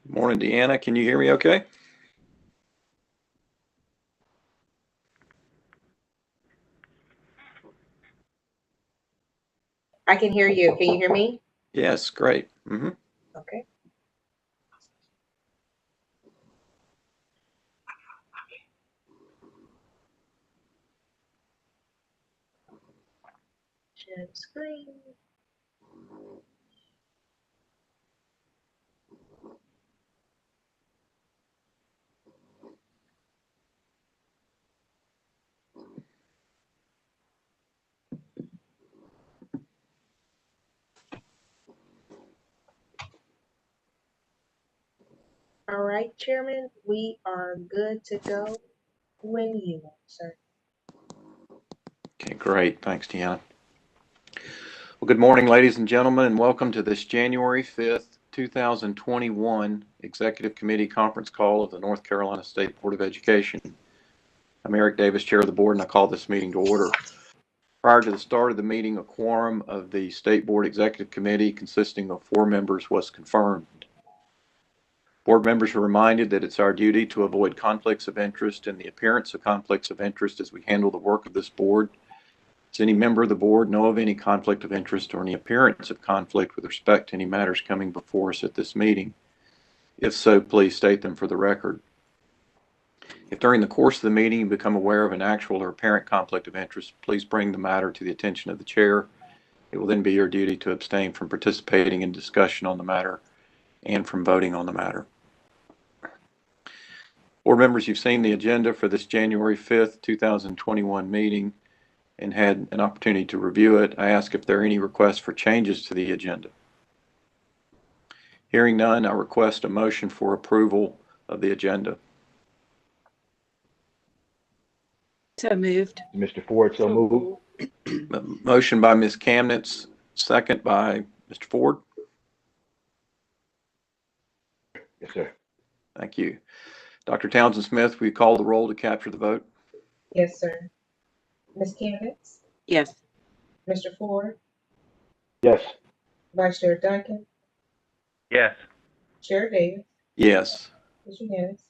Morning, Deanna. Can you hear me okay? I can hear you. Can you hear me? Yes, great. Okay. Share screen. All right, Chairman, we are good to go when you are, sir. Okay, great. Thanks, Deanna. Well, good morning, ladies and gentlemen, and welcome to this January 5th, 2021 Executive Committee conference call of the North Carolina State Board of Education. I'm Eric Davis, Chair of the Board, and I call this meeting to order. Prior to the start of the meeting, a quorum of the State Board Executive Committee consisting of 4 members was confirmed. Board members are reminded that it's our duty to avoid conflicts of interest and the appearance of conflicts of interest as we handle the work of this board. Does any member of the board know of any conflict of interest or any appearance of conflict with respect to any matters coming before us at this meeting? If so, please state them for the record. If during the course of the meeting you become aware of an actual or apparent conflict of interest, please bring the matter to the attention of the chair. It will then be your duty to abstain from participating in discussion on the matter and from voting on the matter. Board members, you've seen the agenda for this January 5th, 2021 meeting and had an opportunity to review it. I ask if there are any requests for changes to the agenda. Hearing none, I request a motion for approval of the agenda. So moved. Mr. Ford, so moved. Motion by Ms. Kamnitz, second by Mr. Ford. Yes, sir. Thank you. Dr. Townsend Smith, will you call the roll to capture the vote? Yes, sir. Ms. Canvitz, Yes. Mr. Ford, Yes. Vice Chair Duncan, Yes. Chair Davis, Yes. Mr. Unanimous.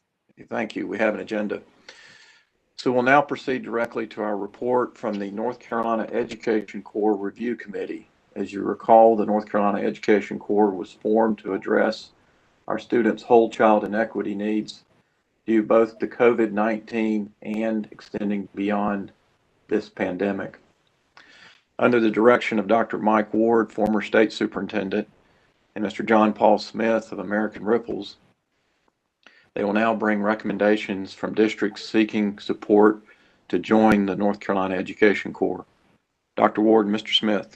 Thank you. We have an agenda. So we'll now proceed directly to our report from the North Carolina Education Corps Review Committee. As you recall, the North Carolina Education Corps was formed to address our students' whole child inequity needs due both to COVID-19 and extending beyond this pandemic. Under the direction of Dr. Mike Ward, former state superintendent, and Mr. John Paul Smith of American Ripples, they will now bring recommendations from districts seeking support to join the North Carolina Education Corps. Dr. Ward and Mr. Smith.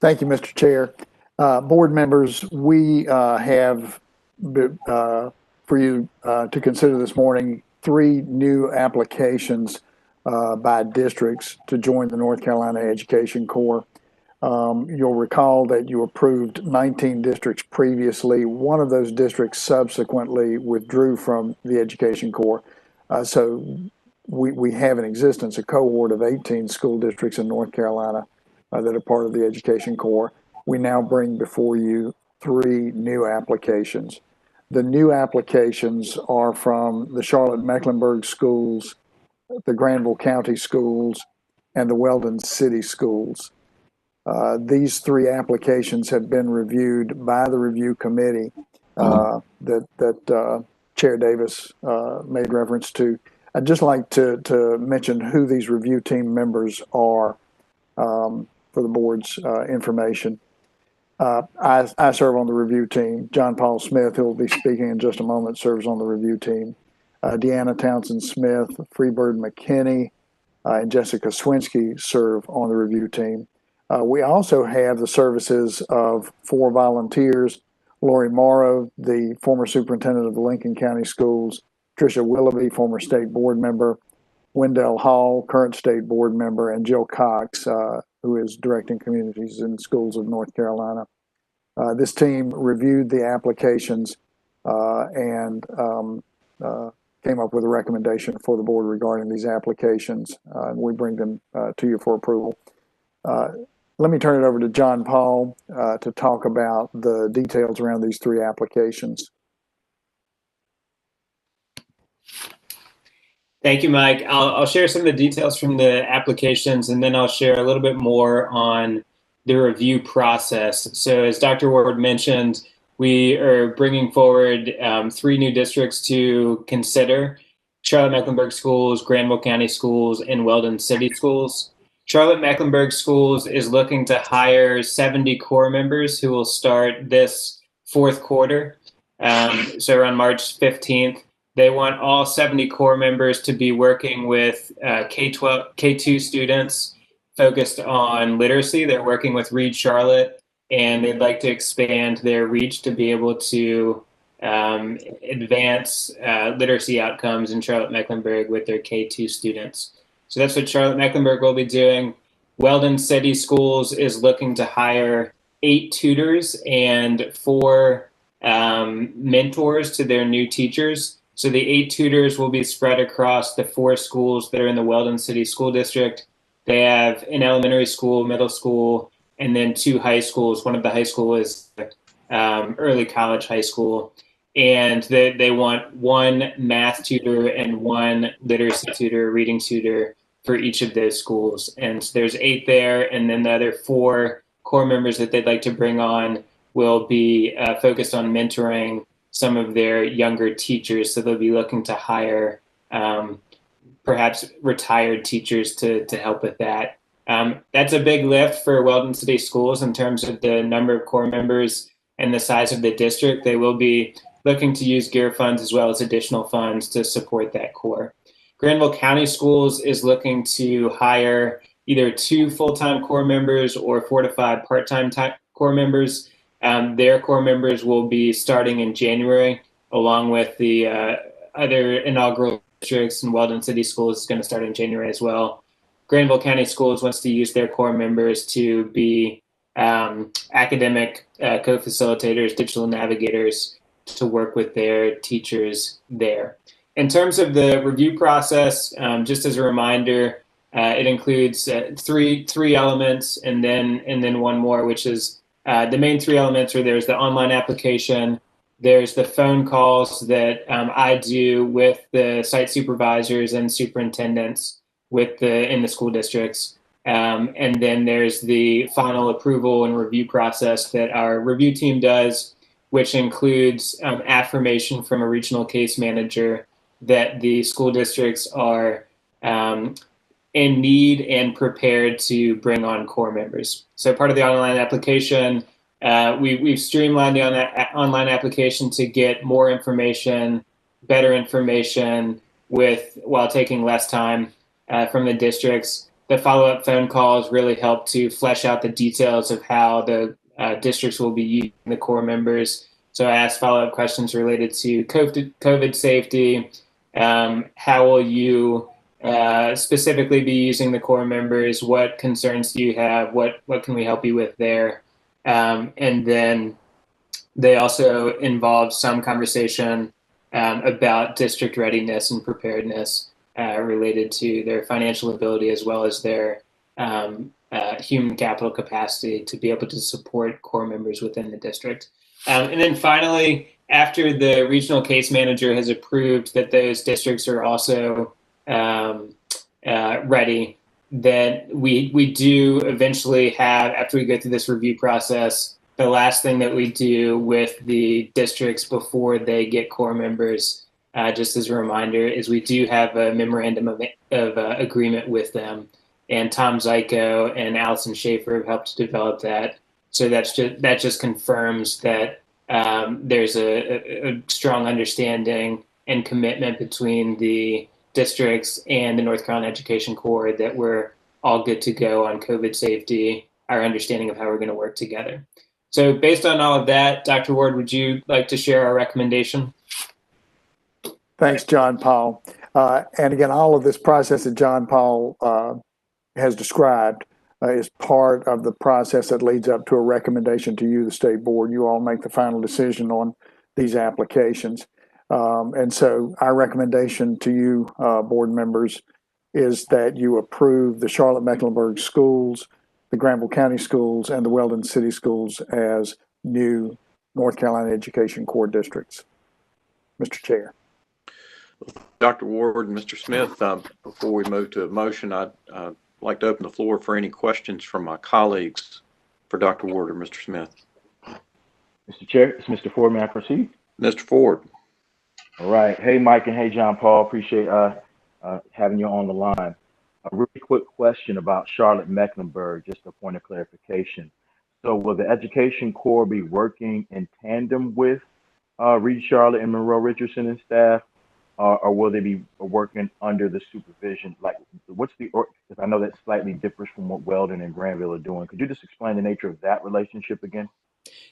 Thank you, Mr. Chair. Board members, we have for you to consider this morning 3 new applications by districts to join the North Carolina Education Corps. You'll recall that you approved 19 districts previously. One of those districts subsequently withdrew from the Education Corps. So we have in existence a cohort of 18 school districts in North Carolina that are part of the Education Corps. We now bring before you 3 new applications. The new applications are from the Charlotte-Mecklenburg schools, the Granville County schools, and the Weldon City schools. These 3 applications have been reviewed by the review committee that Chair Davis made reference to. I'd just like to mention who these review team members are for the board's information. I serve on the review team. John Paul Smith, who will be speaking in just a moment, serves on the review team. Deanna Townsend Smith, Freebird McKinney, and Jessica Swinsky serve on the review team. We also have the services of 4 volunteers: Lori Morrow, the former superintendent of the Lincoln County Schools; Tricia Willoughby, former state board member; Wendell Hall, current state board member; and Jill Cox, who is directing communities in schools of North Carolina. This team reviewed the applications and came up with a recommendation for the board regarding these applications, and we bring them to you for approval. let me turn it over to John Paul to talk about the details around these three applications. Thank you, Mike. I'll share some of the details from the applications, and then I'll share a little bit more on the review process. So as Dr. Ward mentioned, we are bringing forward 3 new districts to consider: Charlotte-Mecklenburg Schools, Granville County Schools, and Weldon City Schools. Charlotte-Mecklenburg Schools is looking to hire 70 core members who will start this fourth quarter, so around March 15th. They want all 70 core members to be working with K2 students focused on literacy. They're working with Read Charlotte, and they'd like to expand their reach to be able to advance literacy outcomes in Charlotte-Mecklenburg with their K2 students. So that's what Charlotte-Mecklenburg will be doing. Weldon City Schools is looking to hire 8 tutors and 4 mentors to their new teachers. So the 8 tutors will be spread across the 4 schools that are in the Weldon City School District. They have an elementary school, middle school, and then 2 high schools. One of the high school is early college high school. And they want 1 math tutor and 1 literacy tutor, reading tutor for each of those schools. And so there's 8 there, and then the other 4 core members that they'd like to bring on will be focused on mentoring some of their younger teachers. So they'll be looking to hire perhaps retired teachers to help with that. That's a big lift for Weldon City Schools in terms of the number of core members and the size of the district. They will be looking to use GEAR funds as well as additional funds to support that core. Granville County Schools is looking to hire either 2 full-time core members or 4 to 5 part-time core members. Their core members will be starting in January, along with the other inaugural districts, and Weldon City Schools is going to start in January as well. Granville County Schools wants to use their core members to be academic co-facilitators, digital navigators, to work with their teachers there. In terms of the review process, just as a reminder, it includes 3 elements and then one more, which is the main 3 elements are: there's the online application, there's the phone calls that I do with the site supervisors and superintendents in the school districts, and then there's the final approval and review process that our review team does, which includes affirmation from a regional case manager that the school districts are in need and prepared to bring on core members. So part of the online application, we've streamlined the online application to get more information, better information, while taking less time from the districts. The follow-up phone calls really help to flesh out the details of how the districts will be using the core members. So I asked follow-up questions related to COVID safety. How will you specifically be using the core members? What concerns do you have? What can we help you with there? And then they also involve some conversation about district readiness and preparedness related to their financial ability as well as their human capital capacity to be able to support core members within the district. And then finally, after the regional case manager has approved that those districts are also ready, that we do eventually have, after we go through this review process, the last thing that we do with the districts before they get core members, just as a reminder, is we do have a memorandum of agreement with them. And Tom Zyko and Allison Schaefer have helped to develop that. So that just confirms that there's a strong understanding and commitment between the districts and the North Carolina Education Corps that we're all good to go on COVID safety, our understanding of how we're going to work together. So based on all of that, Dr. Ward, would you like to share our recommendation? Thanks, John Paul. And again, all of this process that John Paul has described is part of the process that leads up to a recommendation to you, the state board. You all make the final decision on these applications. And so our recommendation to you, board members, is that you approve the Charlotte-Mecklenburg Schools, the Granville County Schools and the Weldon City Schools as new North Carolina Education Core Districts. Mr. Chair. Dr. Ward and Mr. Smith, before we move to a motion, I'd like to open the floor for any questions from my colleagues for Dr. Ward or Mr. Smith. Mr. Chair, it's Mr. Ford. May I proceed? Mr. Ford. All right. Hey, Mike, and hey, John Paul. Appreciate having you on the line. A really quick question about Charlotte Mecklenburg, just a point of clarification. So will the Education Corps be working in tandem with Reed Charlotte and Monroe Richardson and staff, or will they be working under the supervision? Like, what's the, because I know that slightly differs from what Weldon and Granville are doing. Could you just explain the nature of that relationship again?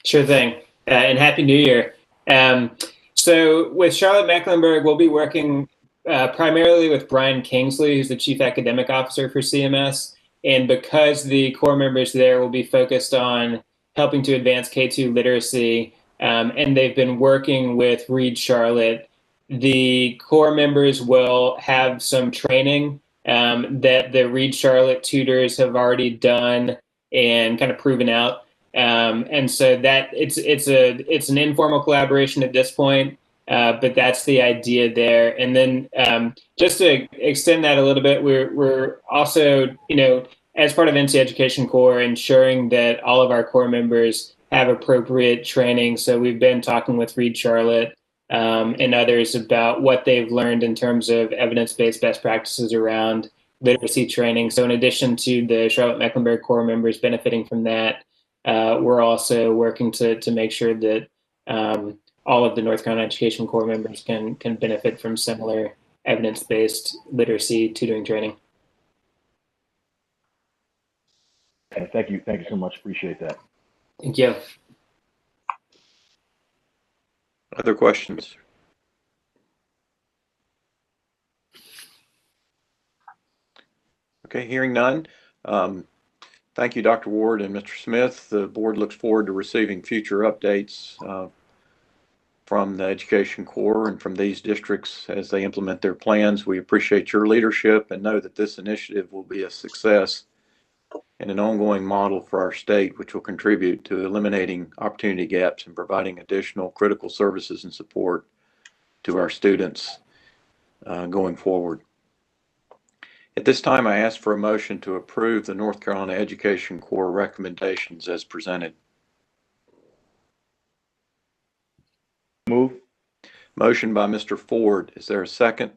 Sure thing. And Happy New Year. So with Charlotte Mecklenburg, we'll be working primarily with Brian Kingsley, who's the Chief Academic Officer for CMS. And because the core members there will be focused on helping to advance K2 literacy, and they've been working with Reed Charlotte, the core members will have some training that the Reed Charlotte tutors have already done and kind of proven out. And so that it's an informal collaboration at this point, but that's the idea there. And then just to extend that a little bit, we're also, as part of NC Education Corps, ensuring that all of our core members have appropriate training. So we've been talking with Reed Charlotte and others about what they've learned in terms of evidence-based best practices around literacy training. So in addition to the Charlotte Mecklenburg core members benefiting from that, we're also working to make sure that all of the North Carolina Education Corps members can benefit from similar evidence-based literacy tutoring training. Okay, thank you so much. Appreciate that. Thank you. Other questions? Okay, hearing none. Thank you, Dr. Ward and Mr. Smith. The board looks forward to receiving future updates from the Education Corps and from these districts as they implement their plans. We appreciate your leadership and know that this initiative will be a success and an ongoing model for our state, which will contribute to eliminating opportunity gaps and providing additional critical services and support to our students going forward. At this time, I ask for a motion to approve the North Carolina Education Corps recommendations as presented. Move. Motion by Mr. Ford. Is there a second?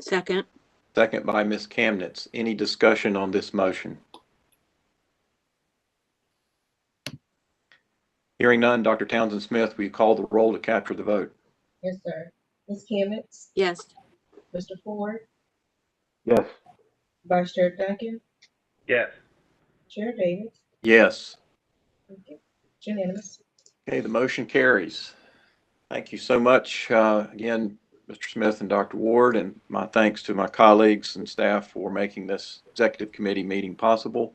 Second. Second by Ms. Kamnitz. Any discussion on this motion? Hearing none, Dr. Townsend Smith, will you call the roll to capture the vote? Yes, sir. Ms. Kamnitz, Yes. Mr. Ford, Yes. Vice Chair Duncan, Yes. Chair Davis. Yes. Okay. It's unanimous. Okay, the motion carries. Thank you so much again, Mr. Smith and Dr. Ward, and my thanks to my colleagues and staff for making this executive committee meeting possible.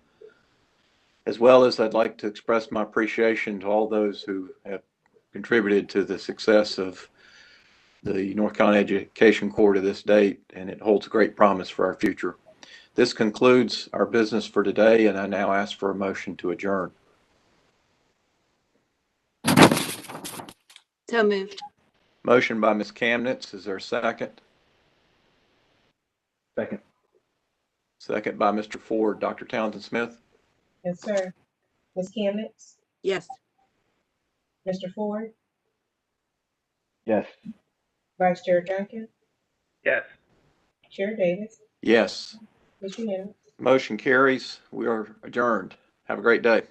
As well as I'd like to express my appreciation to all those who have contributed to the success of the North Carolina Education Corps to this date, and it holds great promise for our future. This concludes our business for today, and I now ask for a motion to adjourn. So moved. Motion by Ms. Kamnitz. Is there a second? Second. Second by Mr. Ford. Dr. Townsend Smith? Yes, sir. Ms. Kamnitz, Yes. Mr. Ford, Yes. Vice Chair Duncan, Yes. Chair Davis. Yes. It's unanimous. Motion carries. We are adjourned. Have a great day.